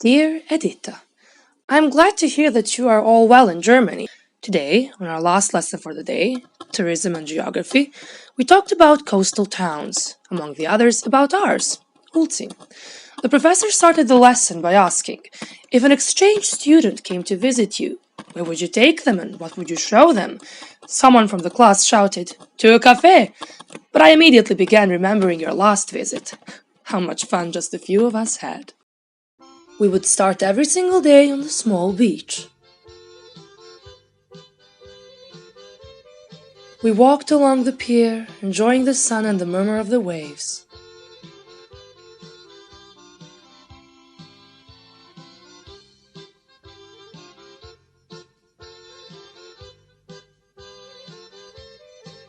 Dear Edita, I'm glad to hear that you are all well in Germany. Today, on our last lesson for the day, tourism and geography, we talked about coastal towns, among the others about ours, Ulzing. The professor started the lesson by asking, if an exchange student came to visit you, where would you take them and what would you show them? Someone from the class shouted, to a cafe! But I immediately began remembering your last visit. How much fun just a few of us had. We would start every single day on the small beach. We walked along the pier, enjoying the sun and the murmur of the waves.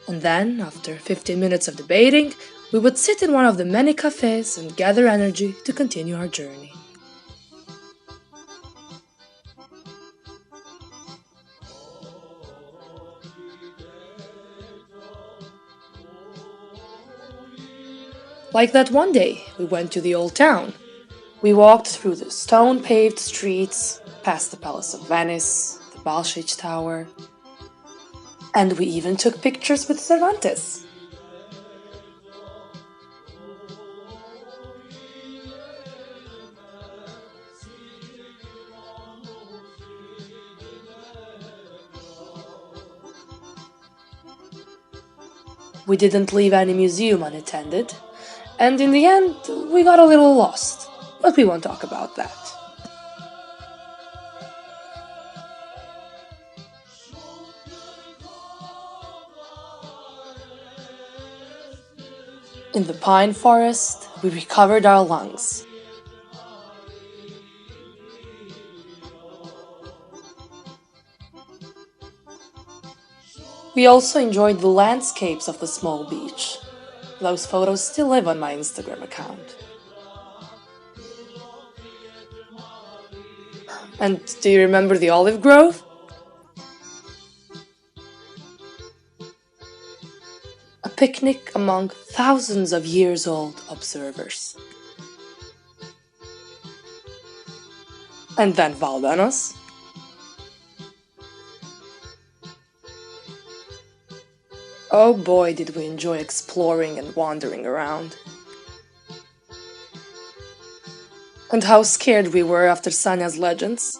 And then, after 15 minutes of debating, we would sit in one of the many cafes and gather energy to continue our journey. Like that one day, we went to the old town. We walked through the stone-paved streets, past the Palace of Venice, the Balshich Tower, and we even took pictures with Cervantes. We didn't leave any museum unattended, and in the end, we got a little lost, but we won't talk about that. In the pine forest, we recovered our lungs. We also enjoyed the landscapes of the small beach. Those photos still live on my Instagram account. And do you remember the olive grove? A picnic among thousands of years old observers. And then Valdanos. Oh boy, did we enjoy exploring and wandering around. And how scared we were after Sanya's legends.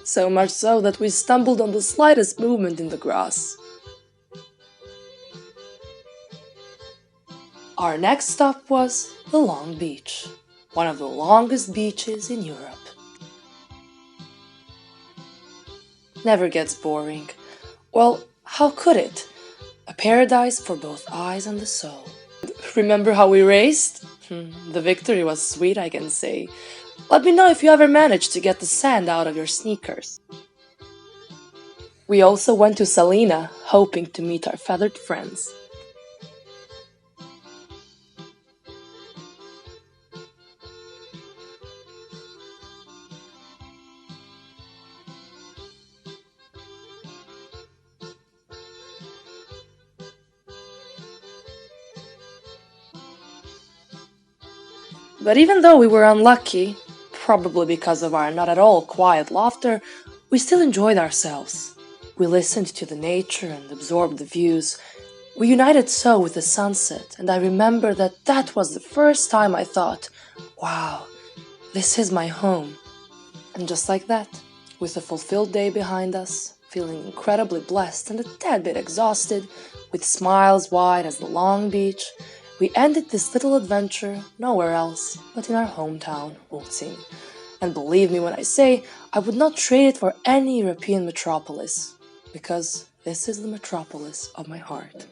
So much so that we stumbled on the slightest movement in the grass. Our next stop was the Long Beach, one of the longest beaches in Europe. Never gets boring. Well, how could it? A paradise for both eyes and the soul. Remember how we raced? The victory was sweet, I can say. Let me know if you ever managed to get the sand out of your sneakers. We also went to Salina, hoping to meet our feathered friends. But even though we were unlucky, probably because of our not at all quiet laughter, we still enjoyed ourselves. We listened to the nature and absorbed the views. We united so with the sunset, and I remember that was the first time I thought, wow, this is my home. And just like that, with a fulfilled day behind us, feeling incredibly blessed and a tad bit exhausted, with smiles wide as the Long Beach, we ended this little adventure nowhere else but in our hometown, Ulzing. And believe me when I say, I would not trade it for any European metropolis, because this is the metropolis of my heart.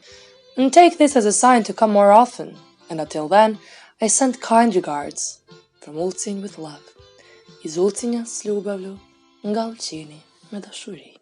And take this as a sign to come more often, and until then, I send kind regards from Ulzing with love. Iz Ulcinja s ljubavlju, Galčini me dašuri.